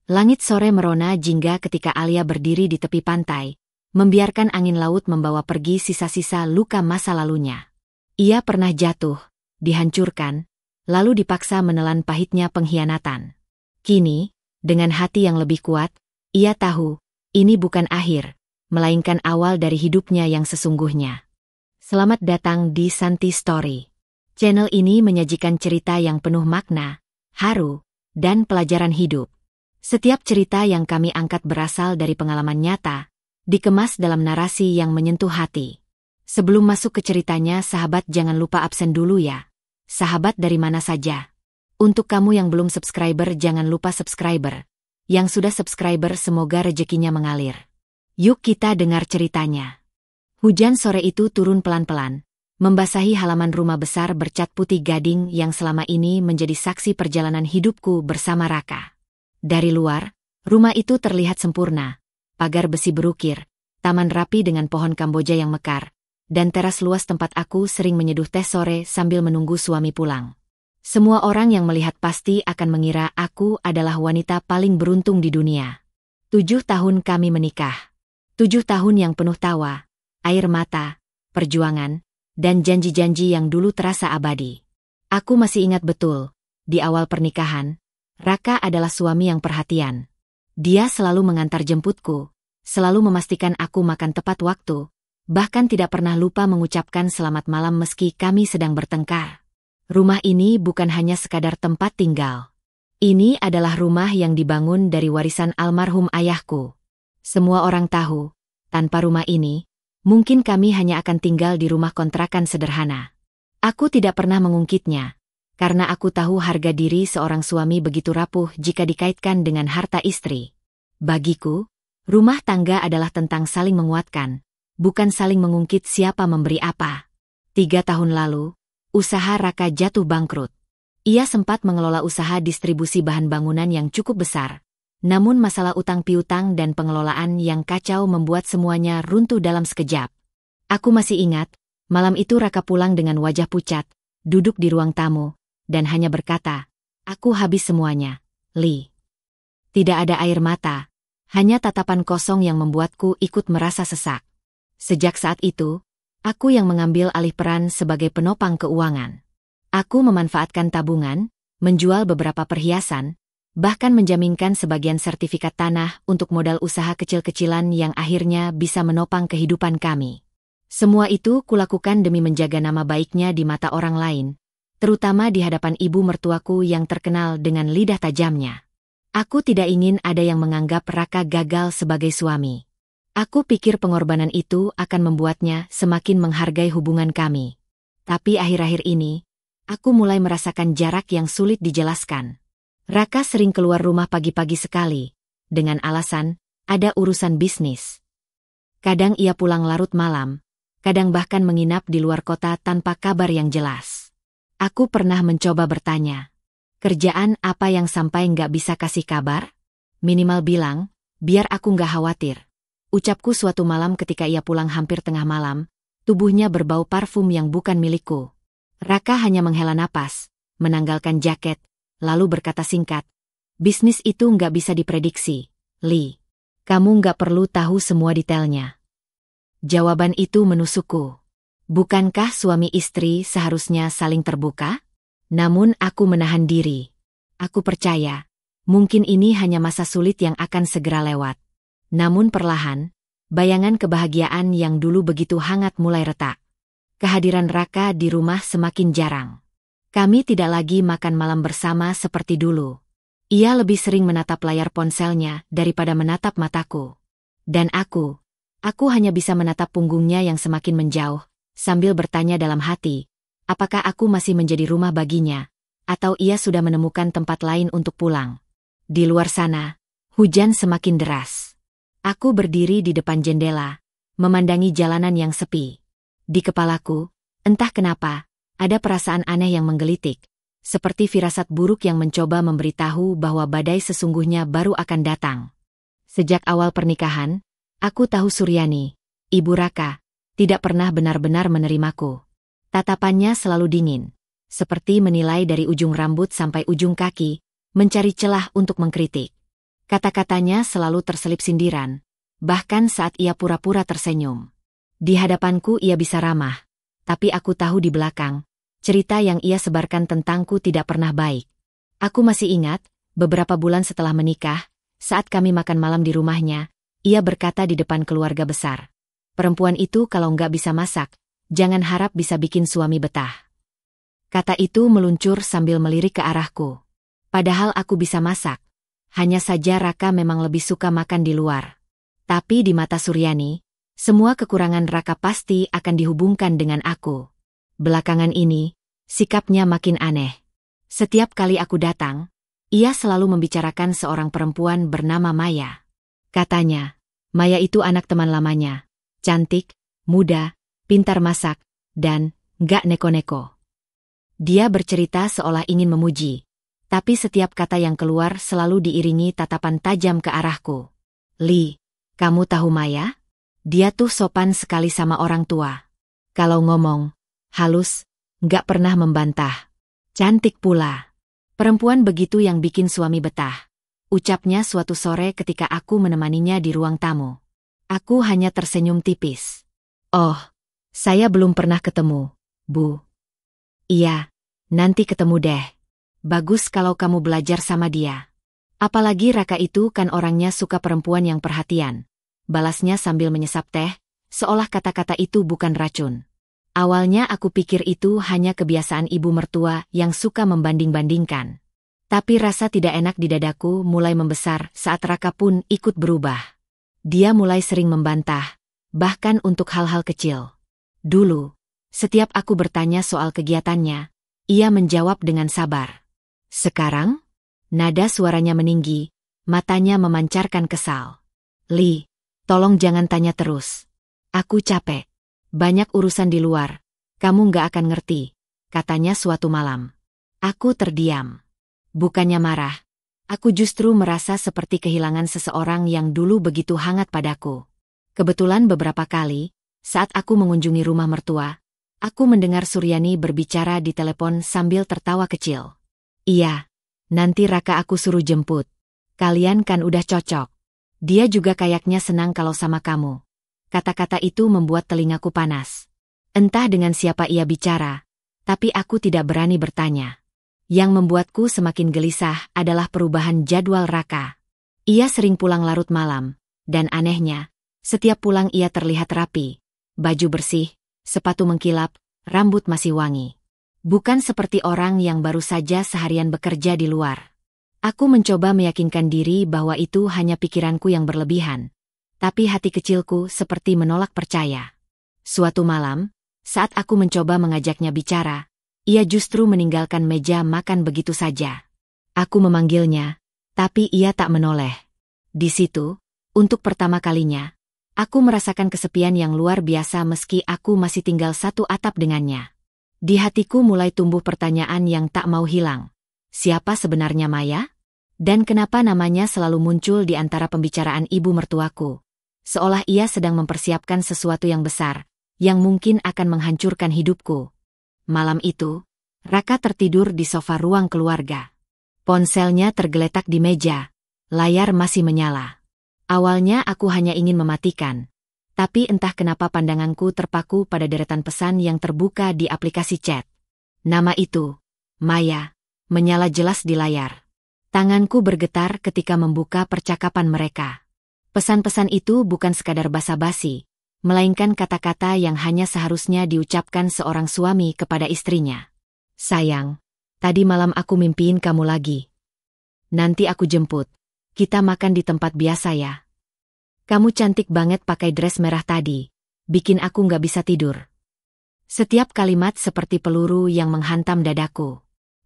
Langit sore merona jingga ketika Alia berdiri di tepi pantai, membiarkan angin laut membawa pergi sisa-sisa luka masa lalunya. Ia pernah jatuh, dihancurkan, lalu dipaksa menelan pahitnya pengkhianatan. Kini, dengan hati yang lebih kuat, ia tahu, ini bukan akhir, melainkan awal dari hidupnya yang sesungguhnya. Selamat datang di Santi Story. Channel ini menyajikan cerita yang penuh makna, haru, dan pelajaran hidup. Setiap cerita yang kami angkat berasal dari pengalaman nyata, dikemas dalam narasi yang menyentuh hati. Sebelum masuk ke ceritanya, sahabat jangan lupa absen dulu ya. Sahabat dari mana saja. Untuk kamu yang belum subscriber jangan lupa subscriber. Yang sudah subscriber semoga rezekinya mengalir. Yuk kita dengar ceritanya. Hujan sore itu turun pelan-pelan, membasahi halaman rumah besar bercat putih gading yang selama ini menjadi saksi perjalanan hidupku bersama Raka. Dari luar, rumah itu terlihat sempurna, pagar besi berukir, taman rapi dengan pohon kamboja yang mekar, dan teras luas tempat aku sering menyeduh teh sore sambil menunggu suami pulang. Semua orang yang melihat pasti akan mengira aku adalah wanita paling beruntung di dunia. 7 tahun kami menikah. 7 tahun yang penuh tawa, air mata, perjuangan, dan janji-janji yang dulu terasa abadi. Aku masih ingat betul, di awal pernikahan, Raka adalah suami yang perhatian. Dia selalu mengantar jemputku, selalu memastikan aku makan tepat waktu, bahkan tidak pernah lupa mengucapkan selamat malam meski kami sedang bertengkar. Rumah ini bukan hanya sekadar tempat tinggal. Ini adalah rumah yang dibangun dari warisan almarhum ayahku. Semua orang tahu, tanpa rumah ini, mungkin kami hanya akan tinggal di rumah kontrakan sederhana. Aku tidak pernah mengungkitnya, karena aku tahu harga diri seorang suami begitu rapuh jika dikaitkan dengan harta istri. Bagiku, rumah tangga adalah tentang saling menguatkan, bukan saling mengungkit siapa memberi apa. 3 tahun lalu, usaha Raka jatuh bangkrut. Ia sempat mengelola usaha distribusi bahan bangunan yang cukup besar. Namun masalah utang piutang dan pengelolaan yang kacau membuat semuanya runtuh dalam sekejap. Aku masih ingat, malam itu Raka pulang dengan wajah pucat, duduk di ruang tamu, dan hanya berkata, "Aku habis semuanya, Li." Tidak ada air mata, hanya tatapan kosong yang membuatku ikut merasa sesak. Sejak saat itu, aku yang mengambil alih peran sebagai penopang keuangan. Aku memanfaatkan tabungan, menjual beberapa perhiasan, bahkan menjaminkan sebagian sertifikat tanah untuk modal usaha kecil-kecilan yang akhirnya bisa menopang kehidupan kami. Semua itu kulakukan demi menjaga nama baiknya di mata orang lain, terutama di hadapan ibu mertuaku yang terkenal dengan lidah tajamnya. Aku tidak ingin ada yang menganggap Raka gagal sebagai suami. Aku pikir pengorbanan itu akan membuatnya semakin menghargai hubungan kami. Tapi akhir-akhir ini, aku mulai merasakan jarak yang sulit dijelaskan. Raka sering keluar rumah pagi-pagi sekali, dengan alasan, ada urusan bisnis. Kadang ia pulang larut malam, kadang bahkan menginap di luar kota tanpa kabar yang jelas. Aku pernah mencoba bertanya, kerjaan apa yang sampai nggak bisa kasih kabar? Minimal bilang, biar aku nggak khawatir. Ucapku suatu malam ketika ia pulang hampir tengah malam, tubuhnya berbau parfum yang bukan milikku. Raka hanya menghela napas, menanggalkan jaket, lalu berkata singkat, "Bisnis itu nggak bisa diprediksi, Li. Kamu nggak perlu tahu semua detailnya." Jawaban itu menusukku. Bukankah suami istri seharusnya saling terbuka? Namun aku menahan diri. Aku percaya, mungkin ini hanya masa sulit yang akan segera lewat. Namun perlahan, bayangan kebahagiaan yang dulu begitu hangat mulai retak. Kehadiran Raka di rumah semakin jarang. Kami tidak lagi makan malam bersama seperti dulu. Ia lebih sering menatap layar ponselnya daripada menatap mataku. Dan aku hanya bisa menatap punggungnya yang semakin menjauh, sambil bertanya dalam hati, apakah aku masih menjadi rumah baginya, atau ia sudah menemukan tempat lain untuk pulang. Di luar sana, hujan semakin deras. Aku berdiri di depan jendela, memandangi jalanan yang sepi. Di kepalaku, entah kenapa, ada perasaan aneh yang menggelitik, seperti firasat buruk yang mencoba memberitahu bahwa badai sesungguhnya baru akan datang. Sejak awal pernikahan, aku tahu Suryani, ibu Raka, tidak pernah benar-benar menerimaku. Tatapannya selalu dingin, seperti menilai dari ujung rambut sampai ujung kaki, mencari celah untuk mengkritik. Kata-katanya selalu terselip sindiran, bahkan saat ia pura-pura tersenyum. Di hadapanku ia bisa ramah, tapi aku tahu di belakang, cerita yang ia sebarkan tentangku tidak pernah baik. Aku masih ingat, beberapa bulan setelah menikah, saat kami makan malam di rumahnya, ia berkata di depan keluarga besar, "Perempuan itu kalau nggak bisa masak, jangan harap bisa bikin suami betah." Kata itu meluncur sambil melirik ke arahku. Padahal aku bisa masak. Hanya saja Raka memang lebih suka makan di luar. Tapi di mata Suryani, semua kekurangan Raka pasti akan dihubungkan dengan aku. Belakangan ini, sikapnya makin aneh. Setiap kali aku datang, ia selalu membicarakan seorang perempuan bernama Maya. Katanya, Maya itu anak teman lamanya. Cantik, muda, pintar masak, dan nggak neko-neko. Dia bercerita seolah ingin memuji. Tapi setiap kata yang keluar selalu diiringi tatapan tajam ke arahku. "Li, kamu tahu Maya? Dia tuh sopan sekali sama orang tua. Kalau ngomong, halus, nggak pernah membantah. Cantik pula. Perempuan begitu yang bikin suami betah," ucapnya suatu sore ketika aku menemaninya di ruang tamu. Aku hanya tersenyum tipis. "Oh, saya belum pernah ketemu, Bu." "Iya, nanti ketemu deh. Bagus kalau kamu belajar sama dia. Apalagi Raka itu kan orangnya suka perempuan yang perhatian," balasnya sambil menyesap teh, seolah kata-kata itu bukan racun. Awalnya aku pikir itu hanya kebiasaan ibu mertua yang suka membanding-bandingkan. Tapi rasa tidak enak di dadaku mulai membesar saat Raka pun ikut berubah. Dia mulai sering membantah, bahkan untuk hal-hal kecil. Dulu, setiap aku bertanya soal kegiatannya, ia menjawab dengan sabar. Sekarang, nada suaranya meninggi, matanya memancarkan kesal. "Li, tolong jangan tanya terus. Aku capek. Banyak urusan di luar. Kamu nggak akan ngerti," katanya suatu malam. Aku terdiam. Bukannya marah. Aku justru merasa seperti kehilangan seseorang yang dulu begitu hangat padaku. Kebetulan beberapa kali, saat aku mengunjungi rumah mertua, aku mendengar Suryani berbicara di telepon sambil tertawa kecil. "Iya, nanti Raka aku suruh jemput. Kalian kan udah cocok. Dia juga kayaknya senang kalau sama kamu." Kata-kata itu membuat telingaku panas. Entah dengan siapa ia bicara, tapi aku tidak berani bertanya. Yang membuatku semakin gelisah adalah perubahan jadwal Raka. Ia sering pulang larut malam, dan anehnya, setiap pulang ia terlihat rapi. Baju bersih, sepatu mengkilap, rambut masih wangi. Bukan seperti orang yang baru saja seharian bekerja di luar. Aku mencoba meyakinkan diri bahwa itu hanya pikiranku yang berlebihan. Tapi hati kecilku seperti menolak percaya. Suatu malam, saat aku mencoba mengajaknya bicara, ia justru meninggalkan meja makan begitu saja. Aku memanggilnya, tapi ia tak menoleh. Di situ, untuk pertama kalinya, aku merasakan kesepian yang luar biasa meski aku masih tinggal satu atap dengannya. Di hatiku mulai tumbuh pertanyaan yang tak mau hilang. Siapa sebenarnya Maya? Dan kenapa namanya selalu muncul di antara pembicaraan ibu mertuaku? Seolah ia sedang mempersiapkan sesuatu yang besar, yang mungkin akan menghancurkan hidupku. Malam itu, Raka tertidur di sofa ruang keluarga. Ponselnya tergeletak di meja, layar masih menyala. Awalnya aku hanya ingin mematikan. Tapi entah kenapa pandanganku terpaku pada deretan pesan yang terbuka di aplikasi chat. Nama itu, Maya, menyala jelas di layar. Tanganku bergetar ketika membuka percakapan mereka. Pesan-pesan itu bukan sekadar basa-basi, melainkan kata-kata yang hanya seharusnya diucapkan seorang suami kepada istrinya. "Sayang, tadi malam aku mimpiin kamu lagi. Nanti aku jemput. Kita makan di tempat biasa ya. Kamu cantik banget pakai dress merah tadi. Bikin aku nggak bisa tidur." Setiap kalimat seperti peluru yang menghantam dadaku.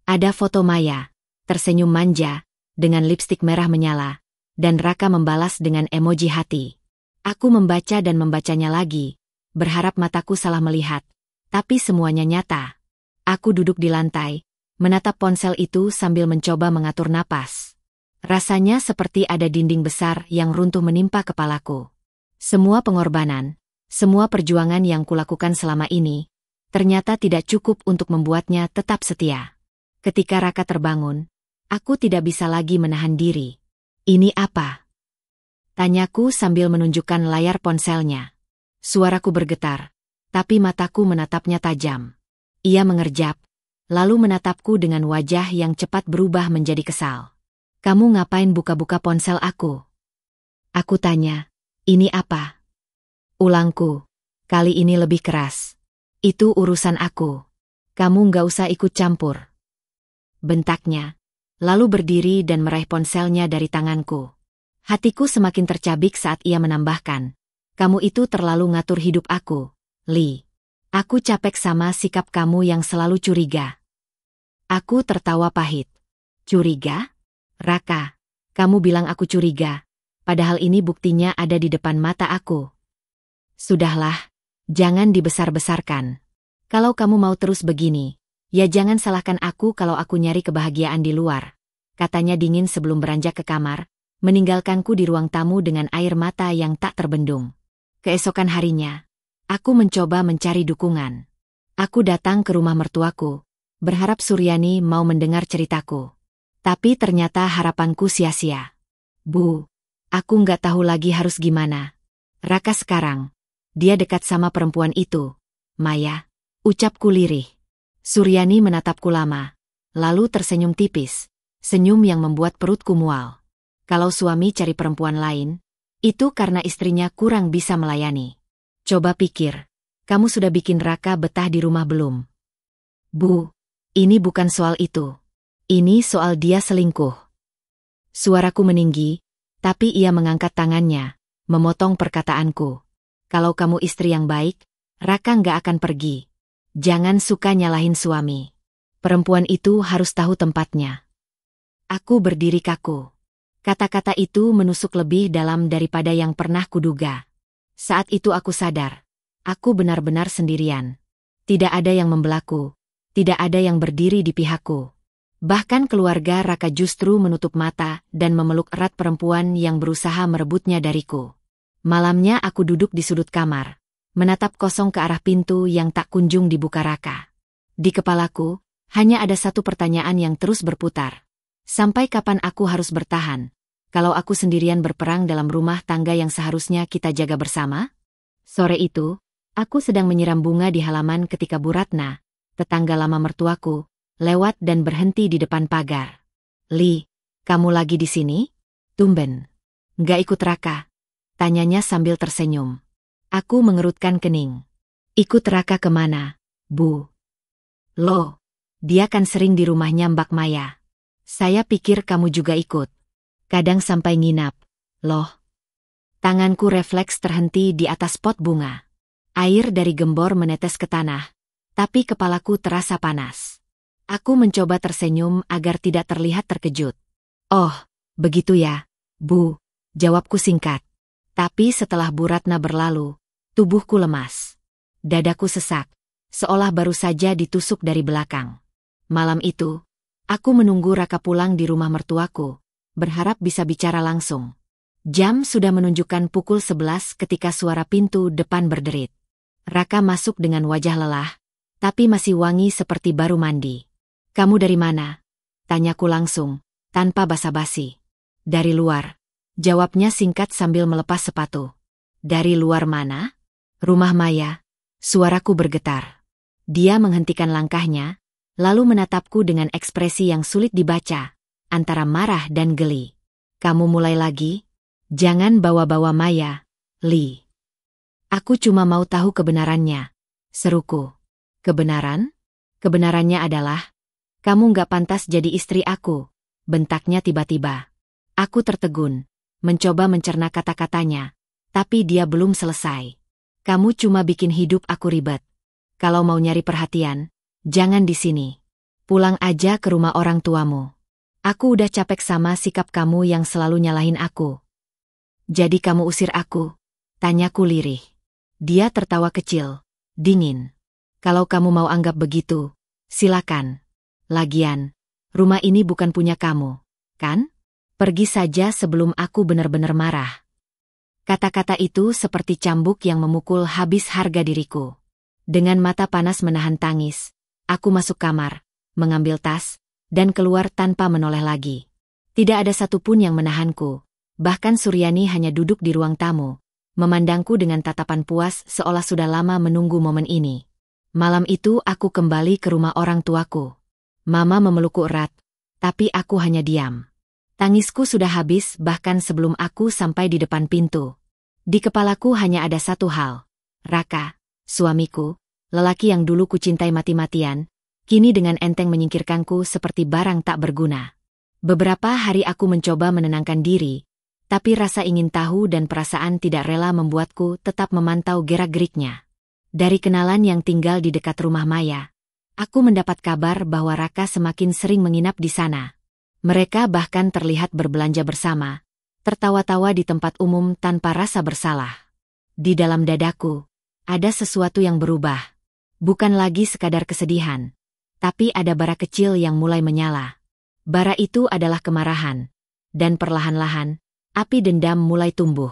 Ada foto Maya, tersenyum manja, dengan lipstik merah menyala, dan Raka membalas dengan emoji hati. Aku membaca dan membacanya lagi, berharap mataku salah melihat, tapi semuanya nyata. Aku duduk di lantai, menatap ponsel itu sambil mencoba mengatur napas. Rasanya seperti ada dinding besar yang runtuh menimpa kepalaku. Semua pengorbanan, semua perjuangan yang kulakukan selama ini, ternyata tidak cukup untuk membuatnya tetap setia. Ketika Raka terbangun, aku tidak bisa lagi menahan diri. Ini apa? Tanyaku sambil menunjukkan layar ponselnya. Suaraku bergetar, tapi mataku menatapnya tajam. Ia mengerjap, lalu menatapku dengan wajah yang cepat berubah menjadi kesal. Kamu ngapain buka-buka ponsel aku? Aku tanya, ini apa? Ulangku, kali ini lebih keras. Itu urusan aku. Kamu nggak usah ikut campur. Bentaknya, lalu berdiri dan meraih ponselnya dari tanganku. Hatiku semakin tercabik saat ia menambahkan, kamu itu terlalu ngatur hidup aku, Lee. Aku capek sama sikap kamu yang selalu curiga. Aku tertawa pahit. Curiga? Raka, kamu bilang aku curiga, padahal ini buktinya ada di depan mata aku. Sudahlah. Jangan dibesar-besarkan. Kalau kamu mau terus begini, ya jangan salahkan aku kalau aku nyari kebahagiaan di luar. Katanya dingin sebelum beranjak ke kamar, meninggalkanku di ruang tamu dengan air mata yang tak terbendung. Keesokan harinya, aku mencoba mencari dukungan. Aku datang ke rumah mertuaku, berharap Suryani mau mendengar ceritaku. Tapi ternyata harapanku sia-sia. Bu, aku nggak tahu lagi harus gimana. Raka sekarang. Dia dekat sama perempuan itu. Maya, ucapku lirih. Suryani menatapku lama, lalu tersenyum tipis, senyum yang membuat perutku mual. Kalau suami cari perempuan lain, itu karena istrinya kurang bisa melayani. Coba pikir, kamu sudah bikin Raka betah di rumah belum? Bu, ini bukan soal itu. Ini soal dia selingkuh. Suaraku meninggi, tapi ia mengangkat tangannya, memotong perkataanku. Kalau kamu istri yang baik, Raka nggak akan pergi. Jangan suka nyalahin suami. Perempuan itu harus tahu tempatnya. Aku berdiri kaku. Kata-kata itu menusuk lebih dalam daripada yang pernah kuduga. Saat itu aku sadar. Aku benar-benar sendirian. Tidak ada yang membelaku. Tidak ada yang berdiri di pihakku. Bahkan keluarga Raka justru menutup mata dan memeluk erat perempuan yang berusaha merebutnya dariku. Malamnya aku duduk di sudut kamar, menatap kosong ke arah pintu yang tak kunjung dibuka Raka. Di kepalaku, hanya ada satu pertanyaan yang terus berputar. Sampai kapan aku harus bertahan, kalau aku sendirian berperang dalam rumah tangga yang seharusnya kita jaga bersama? Sore itu, aku sedang menyiram bunga di halaman ketika Bu Ratna, tetangga lama mertuaku, lewat dan berhenti di depan pagar. Li, kamu lagi di sini? Tumben. Nggak ikut Raka? Tanyanya sambil tersenyum. Aku mengerutkan kening. Ikut Raka kemana, Bu? Loh, dia kan sering di rumahnya Mbak Maya. Saya pikir kamu juga ikut. Kadang sampai nginap. Loh. Tanganku refleks terhenti di atas pot bunga. Air dari gembor menetes ke tanah, tapi kepalaku terasa panas. Aku mencoba tersenyum agar tidak terlihat terkejut. Oh, begitu ya, Bu, jawabku singkat. Tapi setelah Bu Ratna berlalu, tubuhku lemas. Dadaku sesak, seolah baru saja ditusuk dari belakang. Malam itu, aku menunggu Raka pulang di rumah mertuaku, berharap bisa bicara langsung. Jam sudah menunjukkan pukul 11 ketika suara pintu depan berderit. Raka masuk dengan wajah lelah, tapi masih wangi seperti baru mandi. Kamu dari mana? Tanyaku langsung, tanpa basa-basi. Dari luar. Jawabnya singkat sambil melepas sepatu. Dari luar mana? Rumah Maya. Suaraku bergetar. Dia menghentikan langkahnya, lalu menatapku dengan ekspresi yang sulit dibaca, antara marah dan geli. Kamu mulai lagi? Jangan bawa-bawa Maya, Lee. Aku cuma mau tahu kebenarannya, seruku. Kebenaran? Kebenarannya adalah, kamu nggak pantas jadi istri aku, bentaknya tiba-tiba. Aku tertegun. Mencoba mencerna kata-katanya, tapi dia belum selesai. Kamu cuma bikin hidup aku ribet. Kalau mau nyari perhatian, jangan di sini. Pulang aja ke rumah orang tuamu. Aku udah capek sama sikap kamu yang selalu nyalahin aku. Jadi kamu usir aku? Tanyaku lirih. Dia tertawa kecil, dingin. Kalau kamu mau anggap begitu, silakan. Lagian, rumah ini bukan punya kamu, kan? Pergi saja sebelum aku benar-benar marah. Kata-kata itu seperti cambuk yang memukul habis harga diriku. Dengan mata panas menahan tangis, aku masuk kamar, mengambil tas, dan keluar tanpa menoleh lagi. Tidak ada satupun yang menahanku. Bahkan Suryani hanya duduk di ruang tamu, memandangku dengan tatapan puas seolah sudah lama menunggu momen ini. Malam itu aku kembali ke rumah orang tuaku. Mama memelukku erat, tapi aku hanya diam. Tangisku sudah habis bahkan sebelum aku sampai di depan pintu. Di kepalaku hanya ada satu hal. Raka, suamiku, lelaki yang dulu kucintai mati-matian, kini dengan enteng menyingkirkanku seperti barang tak berguna. Beberapa hari aku mencoba menenangkan diri, tapi rasa ingin tahu dan perasaan tidak rela membuatku tetap memantau gerak-geriknya. Dari kenalan yang tinggal di dekat rumah Maya, aku mendapat kabar bahwa Raka semakin sering menginap di sana. Mereka bahkan terlihat berbelanja bersama, tertawa-tawa di tempat umum tanpa rasa bersalah. Di dalam dadaku, ada sesuatu yang berubah. Bukan lagi sekadar kesedihan, tapi ada bara kecil yang mulai menyala. Bara itu adalah kemarahan, dan perlahan-lahan, api dendam mulai tumbuh.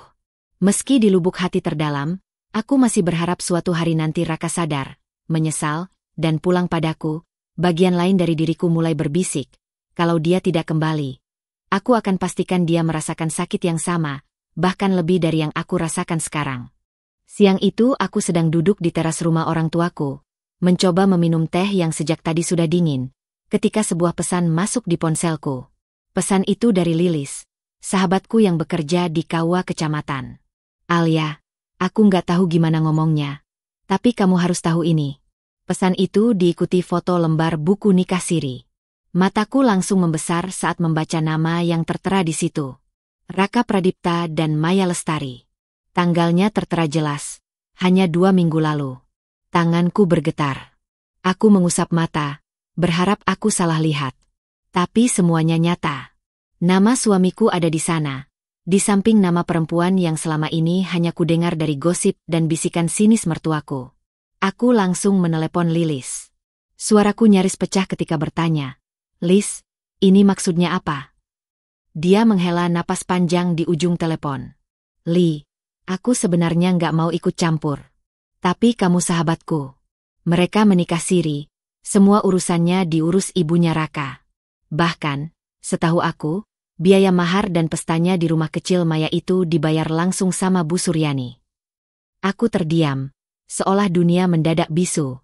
Meski di lubuk hati terdalam, aku masih berharap suatu hari nanti Raka sadar, menyesal, dan pulang padaku. Bagian lain dari diriku mulai berbisik, kalau dia tidak kembali, aku akan pastikan dia merasakan sakit yang sama, bahkan lebih dari yang aku rasakan sekarang. Siang itu aku sedang duduk di teras rumah orang tuaku, mencoba meminum teh yang sejak tadi sudah dingin, ketika sebuah pesan masuk di ponselku. Pesan itu dari Lilis, sahabatku yang bekerja di KUA kecamatan. Alia, aku nggak tahu gimana ngomongnya, tapi kamu harus tahu ini. Pesan itu diikuti foto lembar buku nikah siri. Mataku langsung membesar saat membaca nama yang tertera di situ. Raka Pradipta dan Maya Lestari. Tanggalnya tertera jelas, hanya 2 minggu lalu. Tanganku bergetar. Aku mengusap mata, berharap aku salah lihat. Tapi semuanya nyata. Nama suamiku ada di sana, di samping nama perempuan yang selama ini hanya kudengar dari gosip dan bisikan sinis mertuaku. Aku langsung menelepon Lilis. Suaraku nyaris pecah ketika bertanya, "Lis, ini maksudnya apa?" Dia menghela napas panjang di ujung telepon. "Li, aku sebenarnya nggak mau ikut campur. Tapi kamu sahabatku. Mereka menikah siri, semua urusannya diurus ibunya Raka. Bahkan, setahu aku, biaya mahar dan pestanya di rumah kecil Maya itu dibayar langsung sama Bu Suryani." Aku terdiam, seolah dunia mendadak bisu.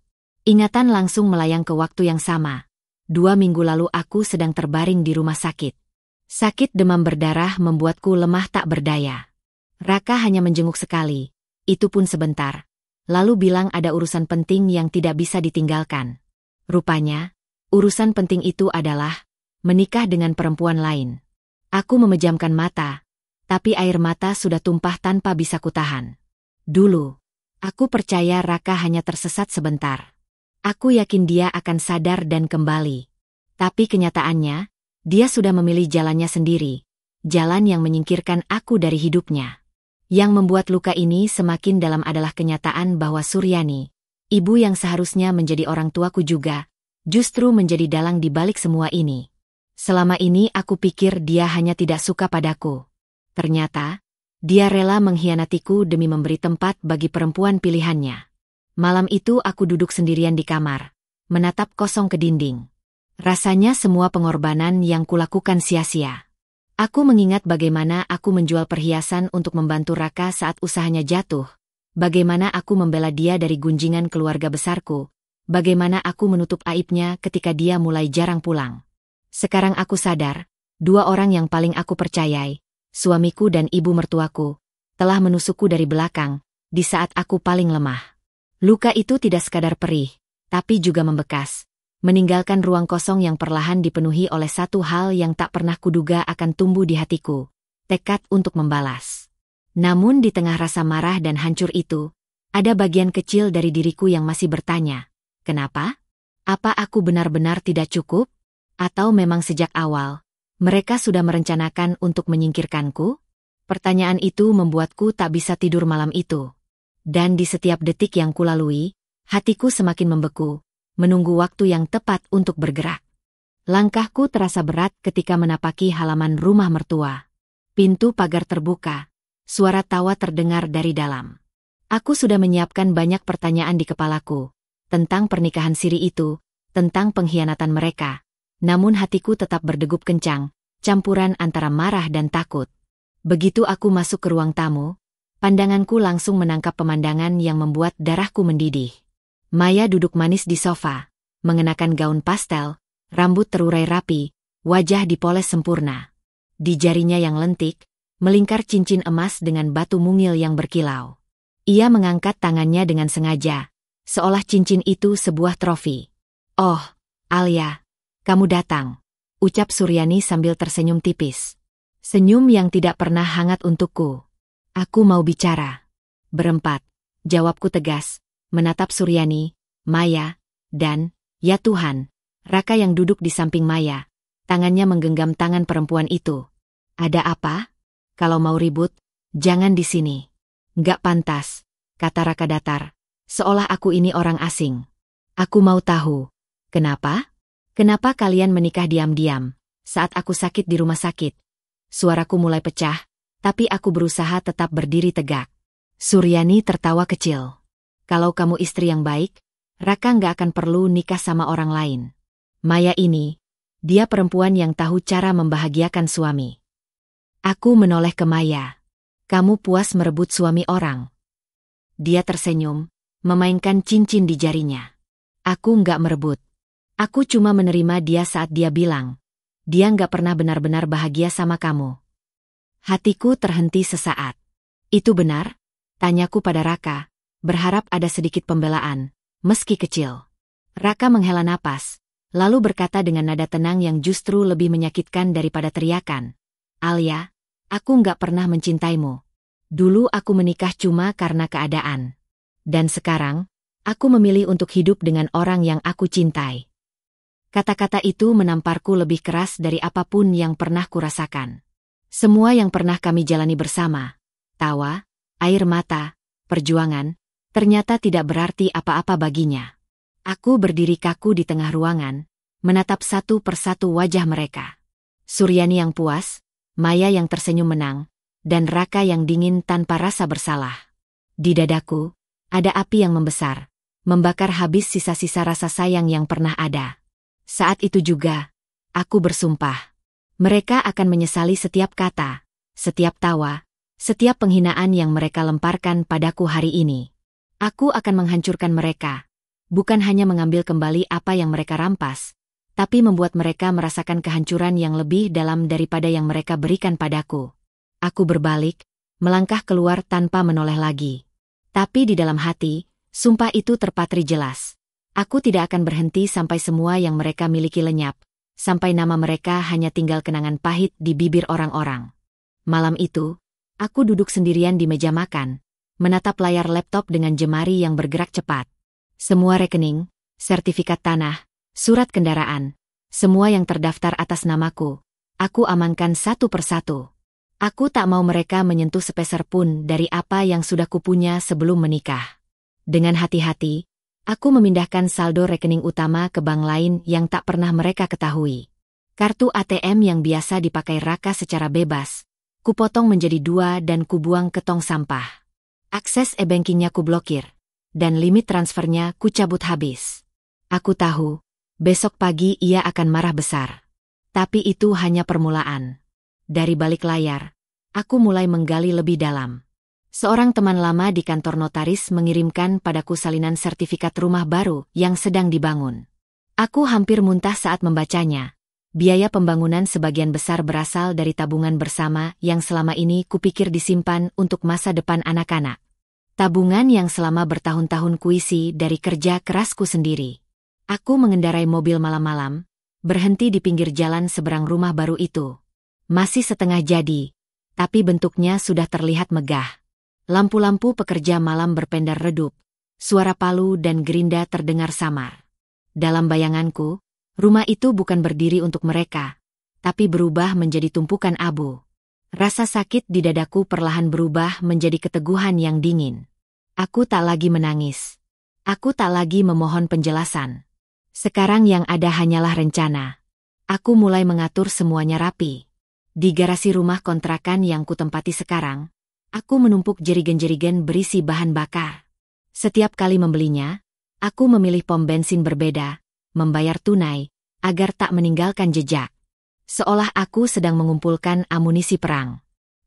Ingatan langsung melayang ke waktu yang sama. 2 minggu lalu aku sedang terbaring di rumah sakit. Sakit demam berdarah membuatku lemah tak berdaya. Raka hanya menjenguk sekali, itu pun sebentar. Lalu bilang ada urusan penting yang tidak bisa ditinggalkan. Rupanya, urusan penting itu adalah menikah dengan perempuan lain. Aku memejamkan mata, tapi air mata sudah tumpah tanpa bisa kutahan. Dulu, aku percaya Raka hanya tersesat sebentar. Aku yakin dia akan sadar dan kembali. Tapi kenyataannya, dia sudah memilih jalannya sendiri, jalan yang menyingkirkan aku dari hidupnya. Yang membuat luka ini semakin dalam adalah kenyataan bahwa Suryani, ibu yang seharusnya menjadi orang tuaku juga, justru menjadi dalang di balik semua ini. Selama ini aku pikir dia hanya tidak suka padaku. Ternyata, dia rela mengkhianatiku demi memberi tempat bagi perempuan pilihannya. Malam itu aku duduk sendirian di kamar, menatap kosong ke dinding. Rasanya semua pengorbanan yang kulakukan sia-sia. Aku mengingat bagaimana aku menjual perhiasan untuk membantu Raka saat usahanya jatuh, bagaimana aku membela dia dari gunjingan keluarga besarku, bagaimana aku menutup aibnya ketika dia mulai jarang pulang. Sekarang aku sadar, 2 orang yang paling aku percayai, suamiku dan ibu mertuaku, telah menusukku dari belakang, di saat aku paling lemah. Luka itu tidak sekadar perih, tapi juga membekas, meninggalkan ruang kosong yang perlahan dipenuhi oleh satu hal yang tak pernah kuduga akan tumbuh di hatiku, tekad untuk membalas. Namun di tengah rasa marah dan hancur itu, ada bagian kecil dari diriku yang masih bertanya, kenapa? Apa aku benar-benar tidak cukup? Atau memang sejak awal, mereka sudah merencanakan untuk menyingkirkanku? Pertanyaan itu membuatku tak bisa tidur malam itu. Dan di setiap detik yang kulalui, hatiku semakin membeku, menunggu waktu yang tepat untuk bergerak. Langkahku terasa berat ketika menapaki halaman rumah mertua. Pintu pagar terbuka, suara tawa terdengar dari dalam. Aku sudah menyiapkan banyak pertanyaan di kepalaku, tentang pernikahan siri itu, tentang pengkhianatan mereka. Namun hatiku tetap berdegup kencang, campuran antara marah dan takut. Begitu aku masuk ke ruang tamu, pandanganku langsung menangkap pemandangan yang membuat darahku mendidih. Maya duduk manis di sofa, mengenakan gaun pastel, rambut terurai rapi, wajah dipoles sempurna. Di jarinya yang lentik, melingkar cincin emas dengan batu mungil yang berkilau. Ia mengangkat tangannya dengan sengaja, seolah cincin itu sebuah trofi. "Oh, Alia, kamu datang," ucap Suryani sambil tersenyum tipis. Senyum yang tidak pernah hangat untukku. "Aku mau bicara." "Berempat," jawabku tegas, menatap Suryani, Maya, dan, ya Tuhan, Raka yang duduk di samping Maya. Tangannya menggenggam tangan perempuan itu. "Ada apa? Kalau mau ribut, jangan di sini." "Nggak pantas," kata Raka datar, seolah aku ini orang asing. "Aku mau tahu, kenapa? Kenapa kalian menikah diam-diam, saat aku sakit di rumah sakit?" Suaraku mulai pecah, tapi aku berusaha tetap berdiri tegak. Suryani tertawa kecil. "Kalau kamu istri yang baik, Raka nggak akan perlu nikah sama orang lain. Maya ini, dia perempuan yang tahu cara membahagiakan suami." Aku menoleh ke Maya. "Kamu puas merebut suami orang?" Dia tersenyum, memainkan cincin di jarinya. "Aku nggak merebut. Aku cuma menerima dia saat dia bilang, dia nggak pernah benar-benar bahagia sama kamu." Hatiku terhenti sesaat. "Itu benar?" tanyaku pada Raka, berharap ada sedikit pembelaan, meski kecil. Raka menghela napas, lalu berkata dengan nada tenang yang justru lebih menyakitkan daripada teriakan. "Alia, aku nggak pernah mencintaimu. Dulu aku menikah cuma karena keadaan. Dan sekarang, aku memilih untuk hidup dengan orang yang aku cintai." Kata-kata itu menamparku lebih keras dari apapun yang pernah kurasakan. Semua yang pernah kami jalani bersama, tawa, air mata, perjuangan, ternyata tidak berarti apa-apa baginya. Aku berdiri kaku di tengah ruangan, menatap satu persatu wajah mereka. Suryani yang puas, Maya yang tersenyum menang, dan Raka yang dingin tanpa rasa bersalah. Di dadaku, ada api yang membesar, membakar habis sisa-sisa rasa sayang yang pernah ada. Saat itu juga, aku bersumpah. Mereka akan menyesali setiap kata, setiap tawa, setiap penghinaan yang mereka lemparkan padaku hari ini. Aku akan menghancurkan mereka, bukan hanya mengambil kembali apa yang mereka rampas, tapi membuat mereka merasakan kehancuran yang lebih dalam daripada yang mereka berikan padaku. Aku berbalik, melangkah keluar tanpa menoleh lagi. Tapi di dalam hati, sumpah itu terpatri jelas. Aku tidak akan berhenti sampai semua yang mereka miliki lenyap, sampai nama mereka hanya tinggal kenangan pahit di bibir orang-orang. Malam itu, aku duduk sendirian di meja makan, menatap layar laptop dengan jemari yang bergerak cepat. Semua rekening, sertifikat tanah, surat kendaraan, semua yang terdaftar atas namaku, aku amankan satu persatu. Aku tak mau mereka menyentuh sepeser pun dari apa yang sudah kupunya sebelum menikah. Dengan hati-hati, aku memindahkan saldo rekening utama ke bank lain yang tak pernah mereka ketahui. Kartu ATM yang biasa dipakai Raka secara bebas, kupotong menjadi 2 dan kubuang ke tong sampah. Akses e-bankingnya kublokir, dan limit transfernya kucabut habis. Aku tahu, besok pagi ia akan marah besar. Tapi itu hanya permulaan. Dari balik layar, aku mulai menggali lebih dalam. Seorang teman lama di kantor notaris mengirimkan padaku salinan sertifikat rumah baru yang sedang dibangun. Aku hampir muntah saat membacanya. Biaya pembangunan sebagian besar berasal dari tabungan bersama yang selama ini kupikir disimpan untuk masa depan anak-anak. Tabungan yang selama bertahun-tahun kuisi dari kerja kerasku sendiri. Aku mengendarai mobil malam-malam, berhenti di pinggir jalan seberang rumah baru itu. Masih setengah jadi, tapi bentuknya sudah terlihat megah. Lampu-lampu pekerja malam berpendar redup, suara palu dan gerinda terdengar samar. Dalam bayanganku, rumah itu bukan berdiri untuk mereka, tapi berubah menjadi tumpukan abu. Rasa sakit di dadaku perlahan berubah menjadi keteguhan yang dingin. Aku tak lagi menangis. Aku tak lagi memohon penjelasan. Sekarang yang ada hanyalah rencana. Aku mulai mengatur semuanya rapi. Di garasi rumah kontrakan yang kutempati sekarang, aku menumpuk jerigen-jerigen berisi bahan bakar. Setiap kali membelinya, aku memilih pom bensin berbeda, membayar tunai, agar tak meninggalkan jejak. seolah aku sedang mengumpulkan amunisi perang.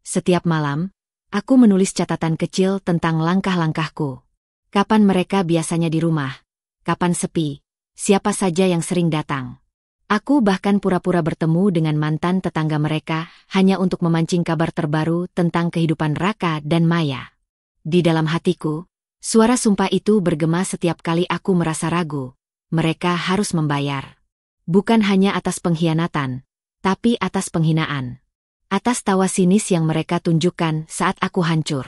Setiap malam, aku menulis catatan kecil tentang langkah-langkahku. Kapan mereka biasanya di rumah, kapan sepi, siapa saja yang sering datang. Aku bahkan pura-pura bertemu dengan mantan tetangga mereka hanya untuk memancing kabar terbaru tentang kehidupan Raka dan Maya. Di dalam hatiku, suara sumpah itu bergema setiap kali aku merasa ragu. Mereka harus membayar. Bukan hanya atas pengkhianatan, tapi atas penghinaan. Atas tawa sinis yang mereka tunjukkan saat aku hancur.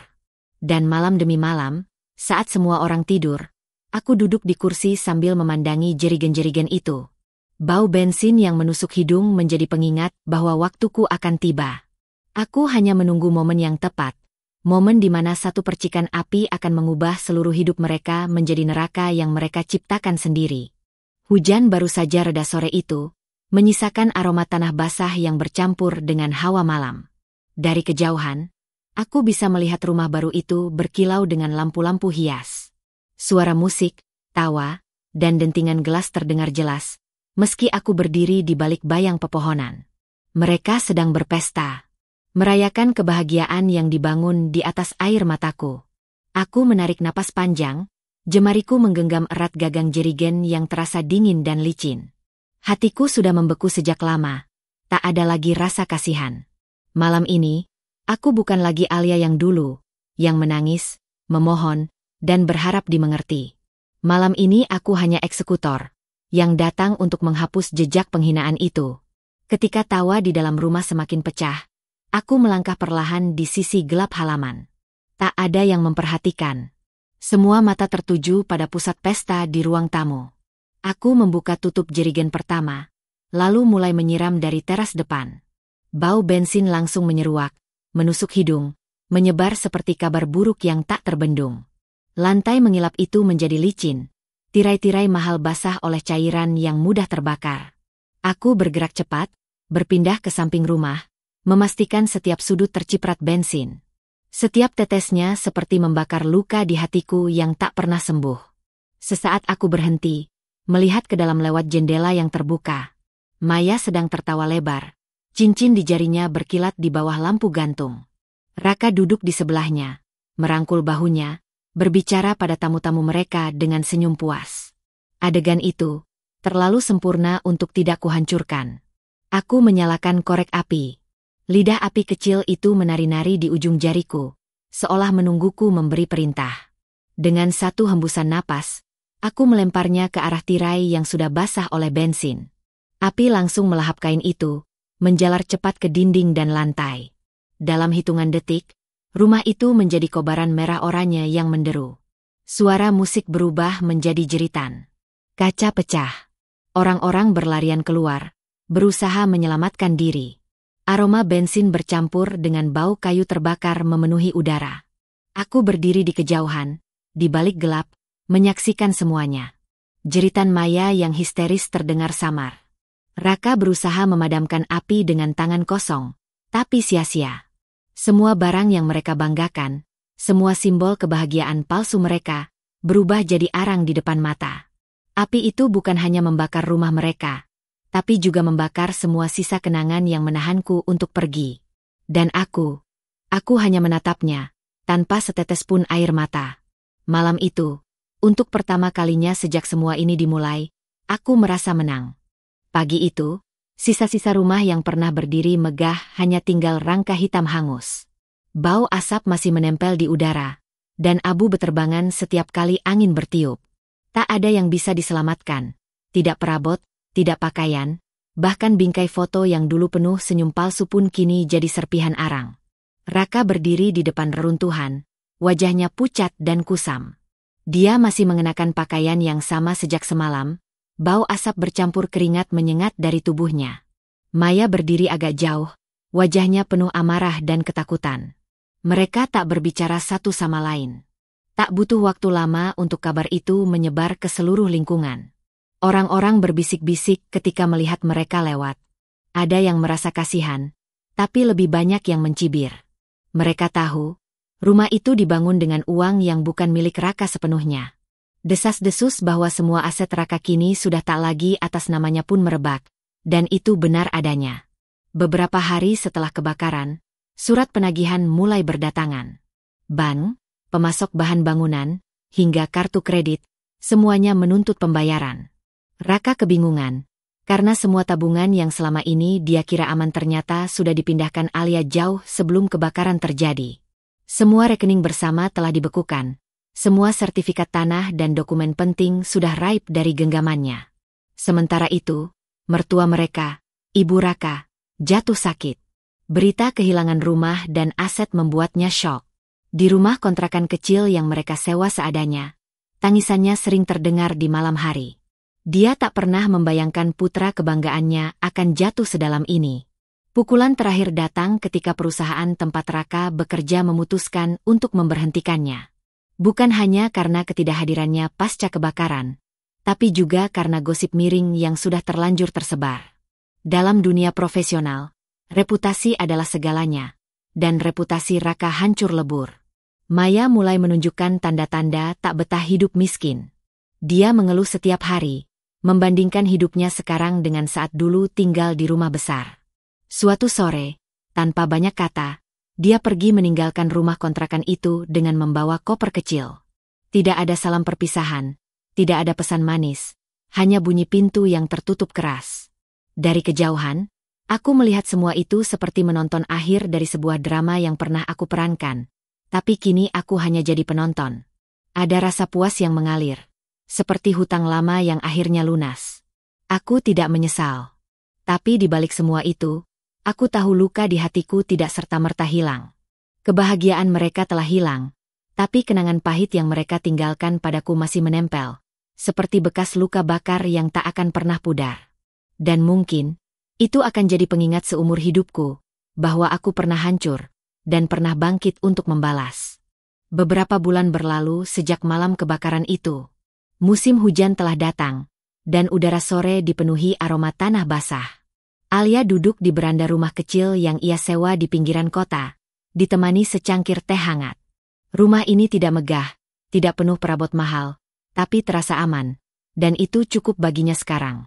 Dan malam demi malam, saat semua orang tidur, aku duduk di kursi sambil memandangi jerigen-jerigen itu. Bau bensin yang menusuk hidung menjadi pengingat bahwa waktuku akan tiba. Aku hanya menunggu momen yang tepat, momen di mana satu percikan api akan mengubah seluruh hidup mereka menjadi neraka yang mereka ciptakan sendiri. Hujan baru saja reda sore itu, menyisakan aroma tanah basah yang bercampur dengan hawa malam. Dari kejauhan, aku bisa melihat rumah baru itu berkilau dengan lampu-lampu hias. Suara musik, tawa, dan dentingan gelas terdengar jelas, meski aku berdiri di balik bayang pepohonan. Mereka sedang berpesta, merayakan kebahagiaan yang dibangun di atas air mataku. Aku menarik napas panjang, jemariku menggenggam erat gagang jerigen yang terasa dingin dan licin. Hatiku sudah membeku sejak lama, tak ada lagi rasa kasihan. Malam ini, aku bukan lagi Alia yang dulu, yang menangis, memohon, dan berharap dimengerti. Malam ini aku hanya eksekutor, yang datang untuk menghapus jejak penghinaan itu. Ketika tawa di dalam rumah semakin pecah, aku melangkah perlahan di sisi gelap halaman. Tak ada yang memperhatikan. Semua mata tertuju pada pusat pesta di ruang tamu. Aku membuka tutup jerigen pertama, lalu mulai menyiram dari teras depan. Bau bensin langsung menyeruak, menusuk hidung, menyebar seperti kabar buruk yang tak terbendung. Lantai mengilap itu menjadi licin, tirai-tirai mahal basah oleh cairan yang mudah terbakar. Aku bergerak cepat, berpindah ke samping rumah, memastikan setiap sudut terciprat bensin. Setiap tetesnya seperti membakar luka di hatiku yang tak pernah sembuh. Sesaat aku berhenti, melihat ke dalam lewat jendela yang terbuka. Maya sedang tertawa lebar, cincin di jarinya berkilat di bawah lampu gantung. Raka duduk di sebelahnya, merangkul bahunya, berbicara pada tamu-tamu mereka dengan senyum puas. Adegan itu terlalu sempurna untuk tidak kuhancurkan. Aku menyalakan korek api. Lidah api kecil itu menari-nari di ujung jariku, seolah menungguku memberi perintah. Dengan satu hembusan napas, aku melemparnya ke arah tirai yang sudah basah oleh bensin. Api langsung melahap kain itu, menjalar cepat ke dinding dan lantai. Dalam hitungan detik, rumah itu menjadi kobaran merah oranye yang menderu. Suara musik berubah menjadi jeritan. Kaca pecah. Orang-orang berlarian keluar, berusaha menyelamatkan diri. Aroma bensin bercampur dengan bau kayu terbakar memenuhi udara. Aku berdiri di kejauhan, di balik gelap, menyaksikan semuanya. Jeritan Maya yang histeris terdengar samar. Raka berusaha memadamkan api dengan tangan kosong, tapi sia-sia. Semua barang yang mereka banggakan, semua simbol kebahagiaan palsu mereka, berubah jadi arang di depan mata. Api itu bukan hanya membakar rumah mereka, tapi juga membakar semua sisa kenangan yang menahanku untuk pergi. Dan aku hanya menatapnya, tanpa setetes pun air mata. Malam itu, untuk pertama kalinya sejak semua ini dimulai, aku merasa menang. Pagi itu, sisa-sisa rumah yang pernah berdiri megah hanya tinggal rangka hitam hangus. Bau asap masih menempel di udara, dan abu beterbangan setiap kali angin bertiup. Tak ada yang bisa diselamatkan, tidak perabot, tidak pakaian, bahkan bingkai foto yang dulu penuh senyum palsu pun kini jadi serpihan arang. Raka berdiri di depan reruntuhan, wajahnya pucat dan kusam. Dia masih mengenakan pakaian yang sama sejak semalam, bau asap bercampur keringat menyengat dari tubuhnya. Maya berdiri agak jauh, wajahnya penuh amarah dan ketakutan. Mereka tak berbicara satu sama lain. Tak butuh waktu lama untuk kabar itu menyebar ke seluruh lingkungan. Orang-orang berbisik-bisik ketika melihat mereka lewat. Ada yang merasa kasihan, tapi lebih banyak yang mencibir. Mereka tahu, rumah itu dibangun dengan uang yang bukan milik Raka sepenuhnya. Desas-desus bahwa semua aset Raka kini sudah tak lagi atas namanya pun merebak, dan itu benar adanya. Beberapa hari setelah kebakaran, surat penagihan mulai berdatangan. Bank, pemasok bahan bangunan, hingga kartu kredit, semuanya menuntut pembayaran. Raka kebingungan, karena semua tabungan yang selama ini dia kira aman ternyata sudah dipindahkan Alia jauh sebelum kebakaran terjadi. Semua rekening bersama telah dibekukan. Semua sertifikat tanah dan dokumen penting sudah raib dari genggamannya. Sementara itu, mertua mereka, Ibu Raka, jatuh sakit. Berita kehilangan rumah dan aset membuatnya syok. Di rumah kontrakan kecil yang mereka sewa seadanya, tangisannya sering terdengar di malam hari. Dia tak pernah membayangkan putra kebanggaannya akan jatuh sedalam ini. Pukulan terakhir datang ketika perusahaan tempat Raka bekerja memutuskan untuk memberhentikannya. Bukan hanya karena ketidakhadirannya pasca kebakaran, tapi juga karena gosip miring yang sudah terlanjur tersebar. Dalam dunia profesional, reputasi adalah segalanya, dan reputasi Raka hancur lebur. Maya mulai menunjukkan tanda-tanda tak betah hidup miskin. Dia mengeluh setiap hari, membandingkan hidupnya sekarang dengan saat dulu tinggal di rumah besar. Suatu sore, tanpa banyak kata, dia pergi meninggalkan rumah kontrakan itu dengan membawa koper kecil. Tidak ada salam perpisahan, tidak ada pesan manis, hanya bunyi pintu yang tertutup keras. Dari kejauhan, aku melihat semua itu seperti menonton akhir dari sebuah drama yang pernah aku perankan. Tapi kini aku hanya jadi penonton. Ada rasa puas yang mengalir, seperti hutang lama yang akhirnya lunas. Aku tidak menyesal. Tapi di balik semua itu, aku tahu luka di hatiku tidak serta-merta hilang. Kebahagiaan mereka telah hilang, tapi kenangan pahit yang mereka tinggalkan padaku masih menempel, seperti bekas luka bakar yang tak akan pernah pudar. Dan mungkin, itu akan jadi pengingat seumur hidupku, bahwa aku pernah hancur, dan pernah bangkit untuk membalas. Beberapa bulan berlalu sejak malam kebakaran itu. Musim hujan telah datang, dan udara sore dipenuhi aroma tanah basah. Alia duduk di beranda rumah kecil yang ia sewa di pinggiran kota, ditemani secangkir teh hangat. Rumah ini tidak megah, tidak penuh perabot mahal, tapi terasa aman, dan itu cukup baginya sekarang.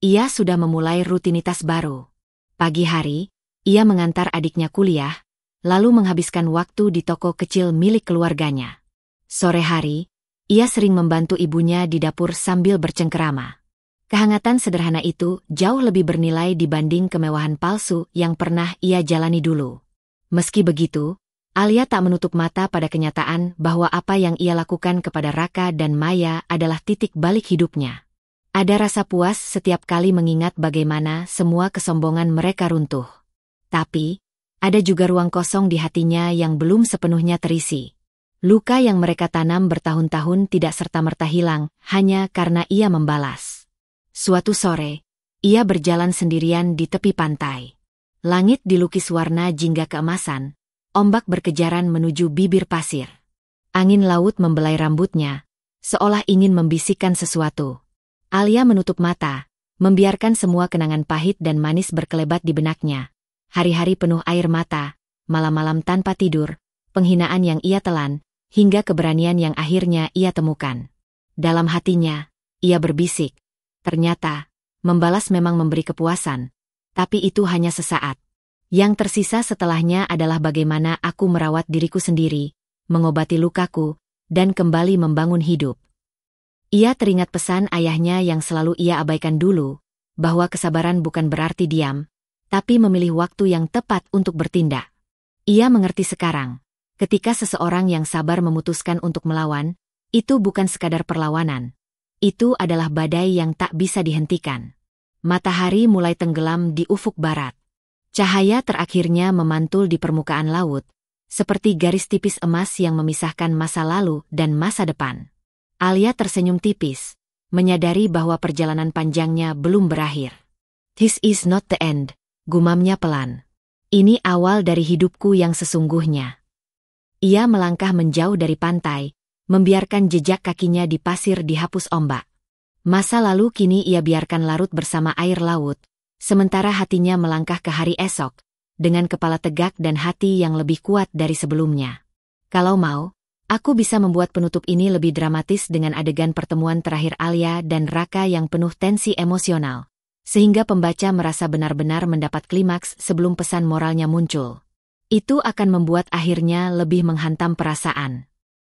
Ia sudah memulai rutinitas baru. Pagi hari, ia mengantar adiknya kuliah, lalu menghabiskan waktu di toko kecil milik keluarganya. Sore hari, ia sering membantu ibunya di dapur sambil bercengkerama. Kehangatan sederhana itu jauh lebih bernilai dibanding kemewahan palsu yang pernah ia jalani dulu. Meski begitu, Alia tak menutup mata pada kenyataan bahwa apa yang ia lakukan kepada Raka dan Maya adalah titik balik hidupnya. Ada rasa puas setiap kali mengingat bagaimana semua kesombongan mereka runtuh. Tapi, ada juga ruang kosong di hatinya yang belum sepenuhnya terisi. Luka yang mereka tanam bertahun-tahun tidak serta-merta hilang hanya karena ia membalas. Suatu sore, ia berjalan sendirian di tepi pantai. Langit dilukis warna jingga keemasan, ombak berkejaran menuju bibir pasir. Angin laut membelai rambutnya, seolah ingin membisikkan sesuatu. Alia menutup mata, membiarkan semua kenangan pahit dan manis berkelebat di benaknya. Hari-hari penuh air mata, malam-malam tanpa tidur, penghinaan yang ia telan, hingga keberanian yang akhirnya ia temukan. Dalam hatinya, ia berbisik, ternyata, membalas memang memberi kepuasan, tapi itu hanya sesaat. Yang tersisa setelahnya adalah bagaimana aku merawat diriku sendiri, mengobati lukaku, dan kembali membangun hidup. Ia teringat pesan ayahnya yang selalu ia abaikan dulu, bahwa kesabaran bukan berarti diam, tapi memilih waktu yang tepat untuk bertindak. Ia mengerti sekarang, ketika seseorang yang sabar memutuskan untuk melawan, itu bukan sekadar perlawanan. Itu adalah badai yang tak bisa dihentikan. Matahari mulai tenggelam di ufuk barat. Cahaya terakhirnya memantul di permukaan laut, seperti garis tipis emas yang memisahkan masa lalu dan masa depan. Alia tersenyum tipis, menyadari bahwa perjalanan panjangnya belum berakhir. "This is not the end," gumamnya pelan. "Ini awal dari hidupku yang sesungguhnya." Ia melangkah menjauh dari pantai, membiarkan jejak kakinya di pasir dihapus ombak. Masa lalu kini ia biarkan larut bersama air laut, sementara hatinya melangkah ke hari esok, dengan kepala tegak dan hati yang lebih kuat dari sebelumnya. Kalau mau, aku bisa membuat penutup ini lebih dramatis dengan adegan pertemuan terakhir Alia dan Raka yang penuh tensi emosional. sehingga pembaca merasa benar-benar mendapat klimaks sebelum pesan moralnya muncul. Itu akan membuat akhirnya lebih menghantam perasaan.